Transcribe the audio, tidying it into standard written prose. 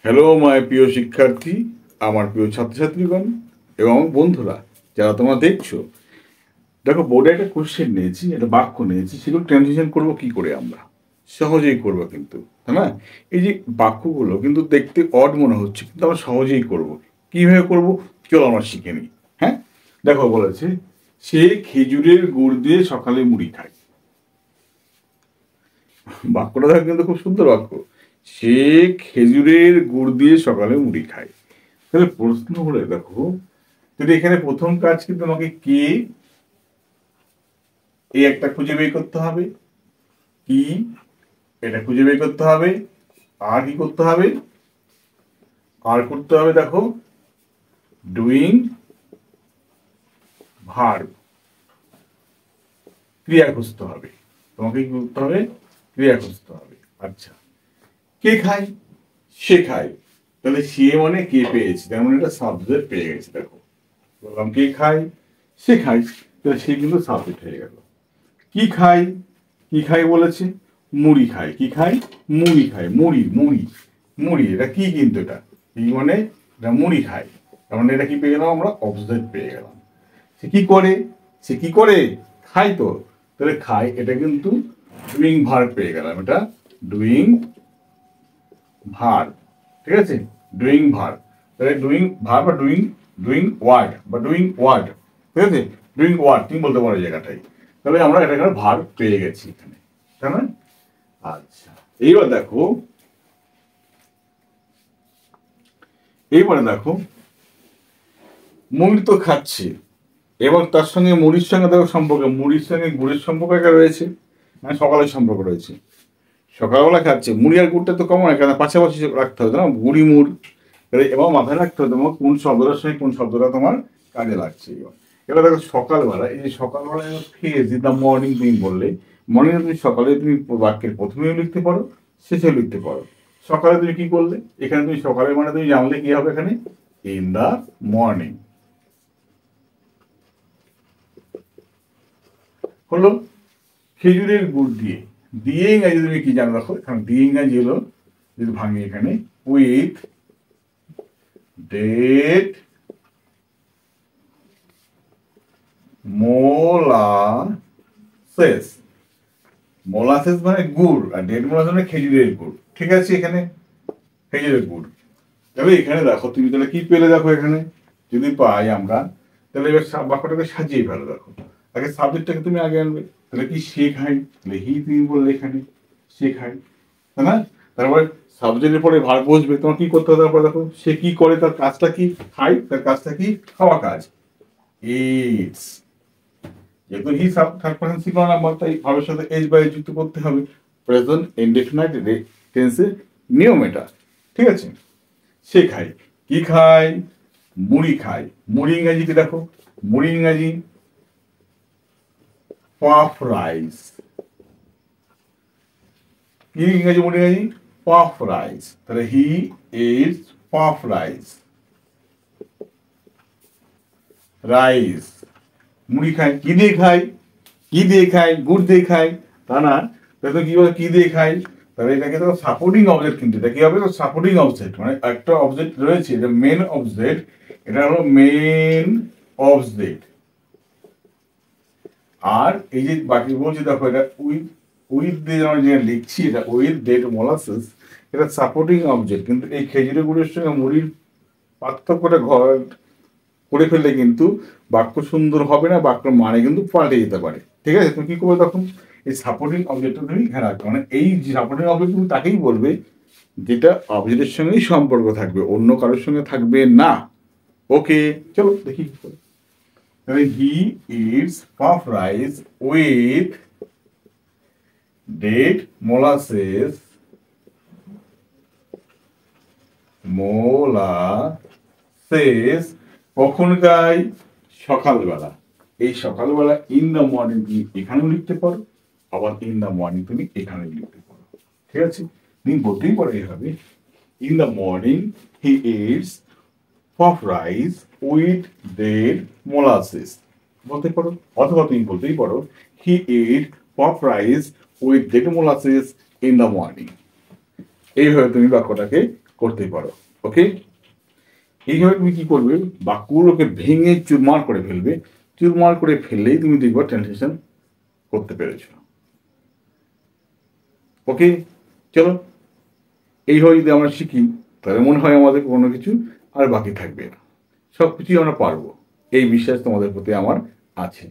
Hello my প্রিয় শিক্ষার্থী, আমার প্রিয় ছাত্রছাত্রীগণ এবং আমার বন্ধুরা যারা তোমরা দেখছো, দেখো বোর্ডে একটা কোশ্চেন নিয়েছি, একটা বাক্য নিয়েছি, সেগুলো ট্রানজিশন করবো কি করে আমরা? সহজেই করবো কিন্তু, তাই না? এই যে বাক্যগুলো কিন্তু দেখতে অড মনে হচ্ছে, কিন্তু আমরা সহজেই করবো। কিভাবে করবো চলো আমরা শিখে নিই। হ্যাঁ, দেখো বলেছে সে খেজুরের গুড় দিয়ে সকালে মুড়ি খায়। বাক্যটা দেখো কিন্তু খুব সুন্দর বাক্য। সে খেজুরের গুড় দিয়ে সকালে মুড়ি খায়। তাহলে প্রশ্ন হলে দেখো, যদি এখানে প্রথম কাজ কিন্তু আমাকে কে এই একটা খুঁজে বের করতে হবে, কি এটা খুঁজে বের করতে হবে, আর কি করতে হবে, আর করতে হবে দেখো ডুইং ভার্ব, ক্রিয়া খুঁজতে হবে। তোমাকে কি করতে হবে? ক্রিয়া খুঁজতে হবে। আচ্ছা, কে খায়? সে খায়। তাহলে সে মানে কে পেয়েছি, তার মানে এটা সাবজেক্ট পেয়ে গেছে। দেখো বললাম কে খায়, সে খায়, তাহলে সে কিন্তু সাবজেক্ট হয়ে গেল। কি খায়? কি খায় বলেছে? মুড়ি খায়। কি খায়? মুড়ি খায়। মুড়ি মুড়ি মুড়ি, এটা কি কিন্তু এটা কি মানে এটা মুড়ি খায়। তার মানে এটা কি পেয়ে গেলাম আমরা? অবজেক্ট পেয়ে গেলাম। সে কি করে? সে কি করে? খায় তো, তাহলে খায় এটা কিন্তু ডুইং ভার্ব পেয়ে গেলাম। এটা ডুইং ভার্ব, ঠিক আছে? ডুইং ভার্ব, তাহলে ডুইং ভার্ব বা ডুইং ডুইং ওয়ার্ড বা ডুইং ওয়ার্ড, ঠিক আছে? ডুইং ওয়ার্ড তুমি বলতে পারো জায়গাটাই। তাহলে আমরা এটা এখানে ভার্ব পেয়ে গেছি এখানে, তাই না? আচ্ছা, এইবার দেখো, এইবারে দেখো মুড়ি তো খাচ্ছে, এবং তার সঙ্গে মুড়ির সঙ্গে দেখো সম্পর্ক, মুড়ির সঙ্গে গুড়ের সম্পর্ক একটা রয়েছে, মানে সকালের সম্পর্ক রয়েছে। সকালবেলা খাচ্ছে, মুড়ি আর গুড়টা তো কমন, এখানে পাশাপাশি রাখতে হবে না, গুড়ি মুড়। এবং মাথায় রাখতে হবে তোমার কোন শব্দটার সঙ্গে কোন শব্দটা তোমার কাজে লাগছে। এবার দেখো সকালবেলা, এই যে সকালবেলা ফেজ দ্য মর্নিং তুমি বললে, মর্নিং তুমি সকালে তুমি বাক্যের প্রথমেও লিখতে পারো, শেষেও লিখতে পারো। সকালে তুমি কি করলে, এখানে তুমি সকালে মানে তুমি জানলে কি হবে এখানে ইন দ্য মর্নিং হলো। খেজুরের গুড় দিয়ে, দিয়ে ইংরাজি তুমি কি জানো দেখো, এখানে দিয়ে ইংরাজি হলো, যদি ভাঙি এখানে উইথ ডেট মোলাসেস। মোলাসেস মানে গুড়, আর ডেট মোলাসেস মানে খেজুরের গুড়, ঠিক আছে? এখানে খেজুরের গুড়। তবে এখানে দেখো তুমি তাহলে কি পেলে, দেখো এখানে যদি পাই আমরা, তাহলে এবার বাক্যটাকে সাজিয়ে ফেলো। দেখো আগে সাবজেক্টটাকে তুমি আগে আনবে, তাহলে কি সে খায়, তাহলে হি তুমি বললে এখানে সে খায়, তাই না? তারপরে সাবজেক্টের পরে ভার্ব বসবে, তোমার কি করতে হবে? তারপরে দেখো সে কি করে, তার কাজটা কি? খায়, তার কাজটা কি? খাওয়া কাজ, ইটস। যেহেতু he third person singular number, তাই ভাবের সাথে এস বাই যুক্ত করতে হবে। প্রেজেন্ট ইনডেফিনাইট টেন্সের নিয়ম এটা, ঠিক আছে? সে খায়, কি খায়? মুড়ি খায়। মুড়ি ইংরাজিতে দেখো, মুড়ি ইংরাজি পাফ রাইস। কি ইংরাজি? মুড়ি ইংরাজি পাফ রাইস। তাহলে he is puff rice. Rice, মুড়ি খায়। কি দিয়ে খায়? কি দিয়ে খায়? গুড় দিয়ে খায়, তা না। তাহলে কি বলে কি দিয়ে খায়? তাহলে এটাকে তো সাপোর্টিং অবজেক্ট, কিন্তু এটা কি হবে? তো সাপোর্টিং অবজেক্ট, মানে একটা অবজেক্ট রয়েছে, এটা মেন অবজেক্ট, এটা হলো মেন অবজেক্ট। আর এই যে বাকি বলছি দেখো, এটা উইথ উইথ দিয়ে আমরা যে লিখছি, এটা উইথ ডেট মোলাসেস, এটা সাপোর্টিং অবজেক্ট। কিন্তু এই খেজুরের গুড়ের সঙ্গে মুড়ির পার্থক্যটা করে ফেললে কিন্তু বাক্য সুন্দর হবে না, বাক্য মানে কিন্তু পাল্টে যেতে পারে, ঠিক আছে? তুমি কি করবে তখন? এই সাপোর্টিং অবজেক্টটা তুমি খেয়াল রাখবে, মানে এই যে সাপোর্টিং অবজেক্ট তুমি তাকেই বলবে যেটা অবজেক্টের সঙ্গেই সম্পর্ক থাকবে, অন্য কারোর সঙ্গে থাকবে না। ওকে, চলো দেখি কি করে। তাহলে he it's puff rice with date molasses, molasses কখন খায়? সকালবেলা। এই সকালবেলা ইন দ্য মর্নিং তুমি এখানেও লিখতে পারো, আবার ইন দ্য মর্নিং তুমি এখানেও লিখতে পারো, ঠিক আছে? তুমি বলতেই পারো এইভাবে, in the morning he it's puff rice with date molasses বলতে পারো, অথবা তুমি বলতেই পারো he eat puff rice with date molasses in the morning. এইভাবে তুমি বাক্যটাকে করতেই পারো। ওকে, এইভাবে তুমি কি করবে, বাক্যগুলোকে ভেঙে চুরমার করে ফেলবে। চুরমার করে ফেললেই তুমি দেখবে ট্রান্সলেশন করতে পেরেছো। ওকে, চলো এইভাবে যদি আমরা শিখি তাহলে মনে হয় আমাদের কোনো কিছু আর বাকি থাকবে না, সব কিছুই আমরা পারবো, এই বিশ্বাস তোমাদের প্রতি আমার আছে।